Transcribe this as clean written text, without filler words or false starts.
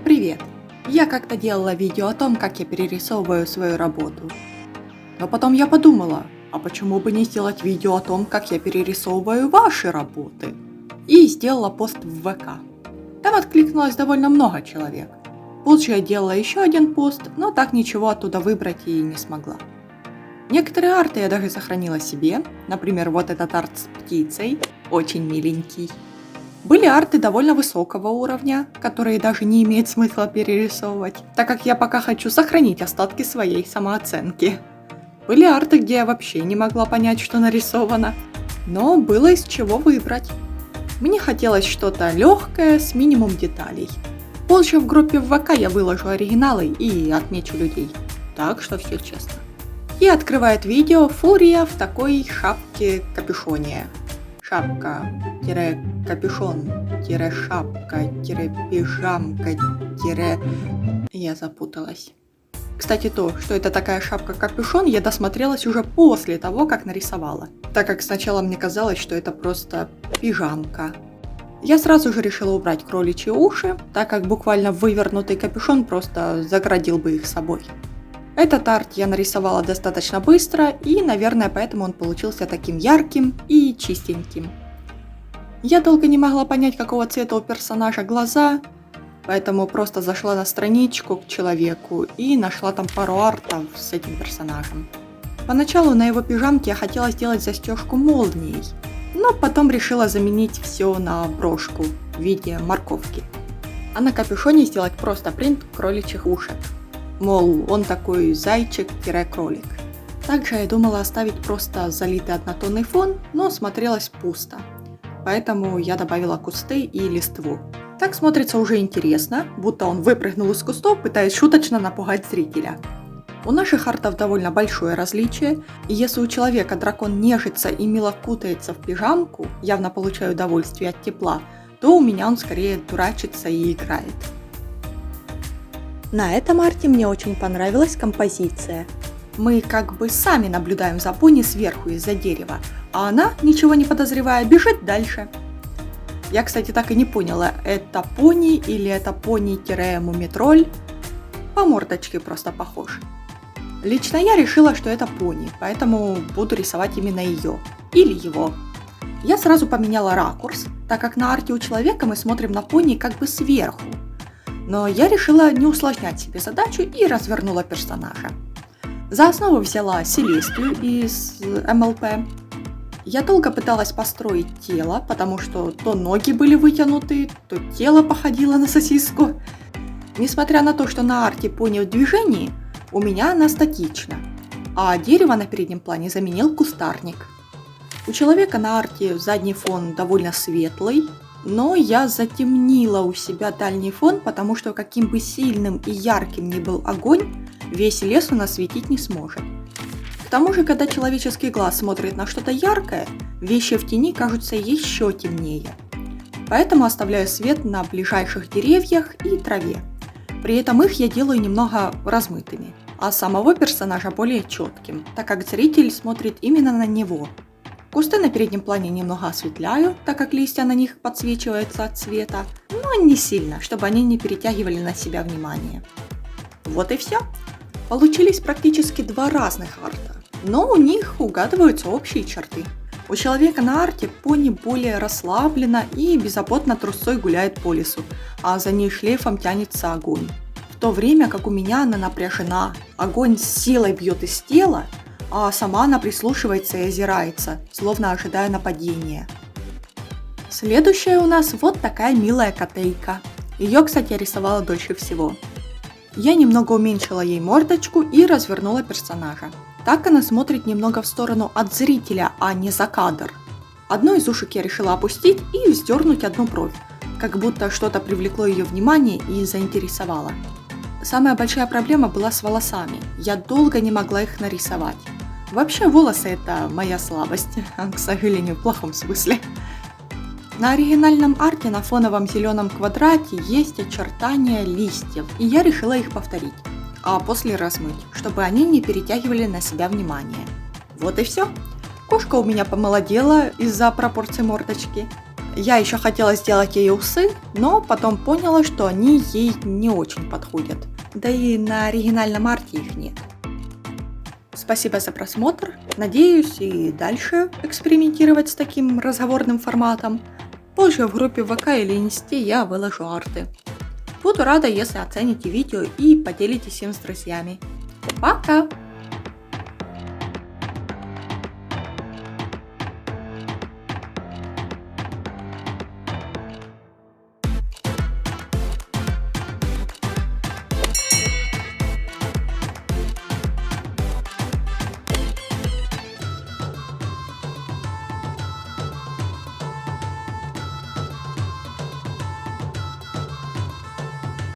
Привет! Я как-то делала видео о том, как я перерисовываю свою работу. Но потом я подумала, а почему бы не сделать видео о том, как я перерисовываю ваши работы? И сделала пост в ВК. Там откликнулось довольно много человек. Позже я делала еще один пост, но так ничего оттуда выбрать и не смогла. Некоторые арты я даже сохранила себе, например, вот этот арт с птицей, очень миленький. Были арты довольно высокого уровня, которые даже не имеет смысла перерисовывать, так как я пока хочу сохранить остатки своей самооценки. Были арты, где я вообще не могла понять, что нарисовано, но было из чего выбрать. Мне хотелось что-то легкое с минимум деталей. Позже в группе в ВК я выложу оригиналы и отмечу людей, так что все честно. И открывает видео Фурия в такой шапке-капюшоне. Шапка-капюшон-шапка-пижамка- Я запуталась. Кстати, то, что это такая шапка-капюшон, я досмотрелась уже после того, как нарисовала, так как сначала мне казалось, что это просто пижамка. Я сразу же решила убрать кроличьи уши, так как буквально вывернутый капюшон просто заградил бы их собой. Этот арт я нарисовала достаточно быстро, и, наверное, поэтому он получился таким ярким и чистеньким. Я долго не могла понять, какого цвета у персонажа глаза, поэтому просто зашла на страничку к человеку и нашла там пару артов с этим персонажем. Поначалу на его пижамке я хотела сделать застежку молнией, но потом решила заменить все на брошку в виде морковки. А на капюшоне сделать просто принт кроличьих ушек. Мол, он такой зайчик-кролик. Также я думала оставить просто залитый однотонный фон, но смотрелось пусто. Поэтому я добавила кусты и листву. Так смотрится уже интересно, будто он выпрыгнул из кустов, пытаясь шуточно напугать зрителя. У наших артов довольно большое различие, и если у человека дракон нежится и мило кутается в пижамку, явно получая удовольствие от тепла, то у меня он скорее дурачится и играет. На этом арте мне очень понравилась композиция. Мы как бы сами наблюдаем за пони сверху из-за дерева, а она, ничего не подозревая, бежит дальше. Я, кстати, так и не поняла, это пони или это пони-мумитроль. По мордочке просто похож. Лично я решила, что это пони, поэтому буду рисовать именно ее. Или его. Я сразу поменяла ракурс, так как на арте у человека мы смотрим на пони как бы сверху. Но я решила не усложнять себе задачу и развернула персонажа. За основу взяла Селестию из МЛП. Я долго пыталась построить тело, потому что то ноги были вытянуты, то тело походило на сосиску. Несмотря на то, что на арте пони в движении, у меня она статична, а дерево на переднем плане заменил кустарник. У человека на арте задний фон довольно светлый, но я затемнила у себя дальний фон, потому что каким бы сильным и ярким ни был огонь, весь лес он осветить не сможет. К тому же, когда человеческий глаз смотрит на что-то яркое, вещи в тени кажутся еще темнее. Поэтому оставляю свет на ближайших деревьях и траве. При этом их я делаю немного размытыми, а самого персонажа более четким, так как зритель смотрит именно на него. Кусты на переднем плане немного осветляю, так как листья на них подсвечиваются от света, но не сильно, чтобы они не перетягивали на себя внимание. Вот и все. Получились практически два разных арта, но у них угадываются общие черты. У человека на арте пони более расслабленно и беззаботно трусцой гуляет по лесу, а за ней шлейфом тянется огонь. В то время как у меня она напряжена, огонь с силой бьет из тела, а сама она прислушивается и озирается, словно ожидая нападения. Следующая у нас вот такая милая котейка. Ее, кстати, я рисовала дольше всего. Я немного уменьшила ей мордочку и развернула персонажа. Так она смотрит немного в сторону от зрителя, а не за кадр. Одну из ушек я решила опустить и вздернуть одну бровь, как будто что-то привлекло ее внимание и заинтересовало. Самая большая проблема была с волосами. Я долго не могла их нарисовать. Вообще волосы это моя слабость, к сожалению, в плохом смысле. На оригинальном арте на фоновом зеленом квадрате есть очертания листьев, и я решила их повторить, а после размыть, чтобы они не перетягивали на себя внимание. Вот и все. Кошка у меня помолодела из-за пропорций мордочки. Я еще хотела сделать ей усы, но потом поняла, что они ей не очень подходят. Да и на оригинальном арте их нет. Спасибо за просмотр. Надеюсь и дальше экспериментировать с таким разговорным форматом. Позже в группе ВК или Инсте я выложу арты. Буду рада, если оцените видео и поделитесь им с друзьями. Пока!